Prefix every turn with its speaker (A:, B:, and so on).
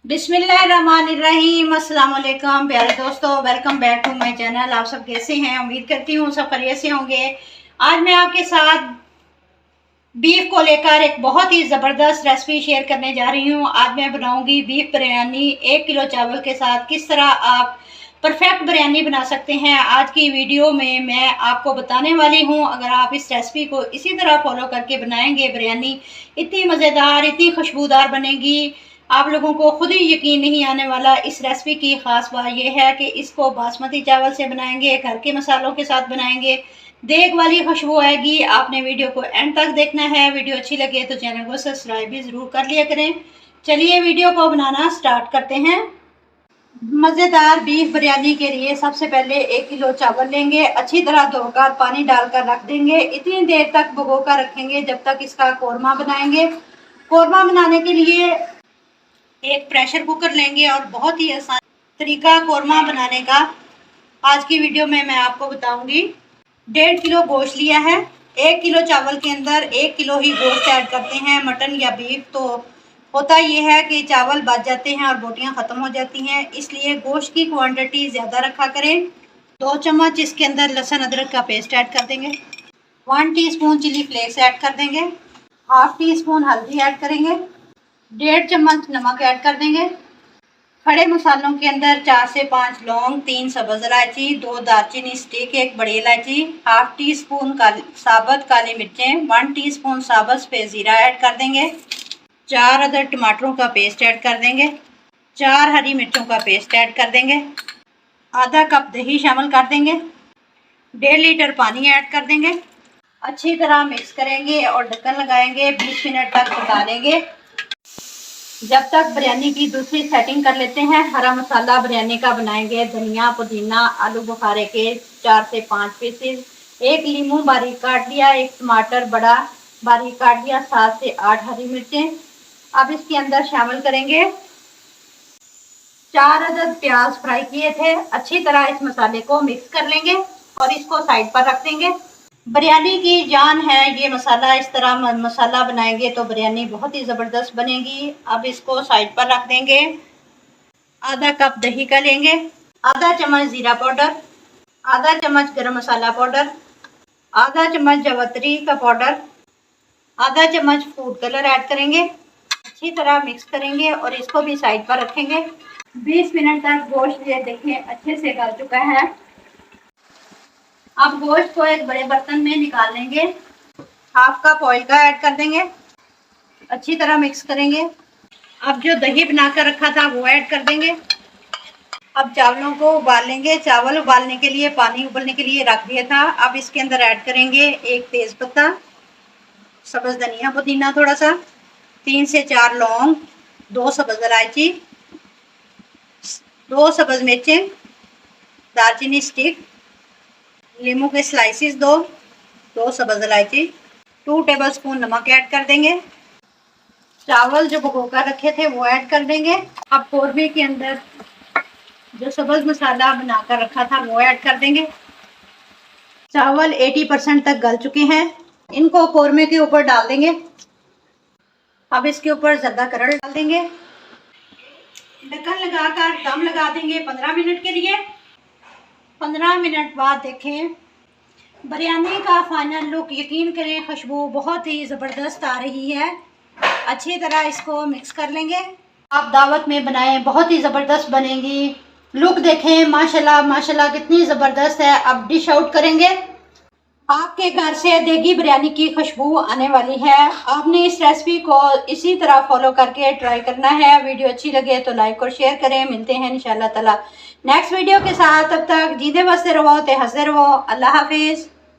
A: बिस्मिल्लाहिर्रहमानिर्रहीम। अस्सलाम वालेकुम प्यारे दोस्तों, welcome back to my channel. आप सब कैसे हैं? उम्मीद करती हूँ सब खैरियत से होंगे। आज मैं आपके साथ बीफ को लेकर एक बहुत ही ज़बरदस्त रेसिपी शेयर करने जा रही हूँ। आज मैं बनाऊंगी बीफ बिरयानी 1 किलो चावल के साथ। किस तरह आप परफेक्ट बिरयानी बना सकते हैं, आज की वीडियो में मैं आपको बताने वाली हूँ। अगर आप इस रेसिपी को इसी तरह फॉलो करके बनाएंगे, बिरयानी इतनी मज़ेदार, इतनी खुशबूदार बनेगी, आप लोगों को खुद ही यकीन नहीं आने वाला। इस रेसिपी की ख़ास बात यह है कि इसको बासमती चावल से बनाएंगे, घर के मसालों के साथ बनाएंगे, देग वाली खुशबू आएगी। आपने वीडियो को एंड तक देखना है। वीडियो अच्छी लगे तो चैनल को सब्सक्राइब भी ज़रूर कर लिया करें। चलिए वीडियो को बनाना स्टार्ट करते हैं। मज़ेदार बीफ बिरयानी के लिए सबसे पहले 1 किलो चावल लेंगे, अच्छी तरह धोकर पानी डालकर रख देंगे। इतनी देर तक भिगो कर रखेंगे जब तक इसका कोरमा बनाएंगे। कोरमा बनाने के लिए एक प्रेशर कुकर लेंगे और बहुत ही आसान तरीका कोरमा बनाने का आज की वीडियो में मैं आपको बताऊंगी। 1.5 किलो गोश्त लिया है। 1 किलो चावल के अंदर 1 किलो ही गोश्त ऐड करते हैं। मटन या बीफ तो होता ये है कि चावल बच जाते हैं और बोटियां ख़त्म हो जाती हैं, इसलिए गोश्त की क्वांटिटी ज़्यादा रखा करें। 2 चम्मच इसके अंदर लहसुन अदरक का पेस्ट ऐड कर देंगे। 1 टीस्पून चिली फ्लेक्स ऐड कर देंगे। हाफ टी स्पून हल्दी ऐड करेंगे। 1.5 चम्मच नमक ऐड कर देंगे। खड़े मसालों के अंदर 4 से 5 लौंग, 3 सब्ज़ इलायची, 2 दालचीनी स्टिक, 1 बड़ी इलायची, हाफ टी स्पून साबुत काली मिर्चें, 1 टीस्पून साबुत सफ़ेद ज़ीरा ऐड कर देंगे। 4 अदर टमाटरों का पेस्ट ऐड कर देंगे। 4 हरी मिर्चों का पेस्ट ऐड कर देंगे। आधा कप दही शामिल कर देंगे। 1.5 लीटर पानी ऐड कर देंगे। अच्छी तरह मिक्स करेंगे और ढक्कन लगाएंगे। 20 मिनट तक पका लेंगे जब तक बिरयानी की दूसरी सेटिंग कर लेते हैं। हरा मसाला बिरयानी का बनाएंगे। धनिया, पुदीना, आलू बुखारे के 4 से 5 पीसेस, 1 लीमू बारीक काट लिया, 1 टमाटर बड़ा बारीक काट लिया, 7 से 8 हरी मिर्चें। अब इसके अंदर शामिल करेंगे 4 अदद प्याज फ्राई किए थे। अच्छी तरह इस मसाले को मिक्स कर लेंगे और इसको साइड पर रख देंगे। बिरयानी की जान है ये मसाला। इस तरह मसाला बनाएंगे तो बिरयानी बहुत ही ज़बरदस्त बनेगी। अब इसको साइड पर रख देंगे। आधा कप दही का लेंगे, आधा चम्मच ज़ीरा पाउडर, आधा चम्मच गरम मसाला पाउडर, आधा चम्मच जावित्री का पाउडर, आधा चम्मच फूड कलर ऐड करेंगे। अच्छी तरह मिक्स करेंगे और इसको भी साइड पर रखेंगे। 20 मिनट तक गोश्त ये देखें अच्छे से गल चुका है। अब गोश्त को एक बड़े बर्तन में निकाल लेंगे। हाफ कप ऑयल का ऐड कर देंगे। अच्छी तरह मिक्स करेंगे। अब जो दही बनाकर रखा था वो ऐड कर देंगे। अब चावलों को उबाल लेंगे। चावल उबालने के लिए पानी उबलने के लिए रख दिया था। अब इसके अंदर ऐड करेंगे 1 तेज पत्ता, सब्ज़ धनिया पुदीना थोड़ा सा, 3 से 4 लौंग, 2 सब्ज़ इलायची, 2 सब्ज़ मिर्चें, दालचीनी स्टिक, नींबू के स्लाइसिस 2 सब्ज़ इलायची, 2 टेबलस्पून नमक ऐड कर देंगे। चावल जो भिगो कर रखे थे वो ऐड कर देंगे। अब कोरमे के अंदर जो सब्ज़ मसाला बनाकर रखा था वो ऐड कर देंगे। चावल 80% तक गल चुके हैं। इनको कोरमे के ऊपर डाल देंगे। अब इसके ऊपर ज़र्दा करड़ डाल देंगे। ढक्कन लगाकर दम लगा देंगे 15 मिनट के लिए। 15 मिनट बाद देखें बिरयानी का फाइनल लुक। यकीन करें खुशबू बहुत ही ज़बरदस्त आ रही है। अच्छी तरह इसको मिक्स कर लेंगे। आप दावत में बनाएं, बहुत ही ज़बरदस्त बनेगी। लुक देखें माशाल्लाह माशाल्लाह कितनी ज़बरदस्त है। अब डिश आउट करेंगे। आपके घर से देगी बिरयानी की खुशबू आने वाली है। आपने इस रेसिपी को इसी तरह फॉलो करके ट्राई करना है। वीडियो अच्छी लगे तो लाइक और शेयर करें। मिलते हैं इंशाल्लाह ताला नेक्स्ट वीडियो के साथ। तब तक जीते बसते रहो, ते हंसते रहो। अल्लाह हाफिज़।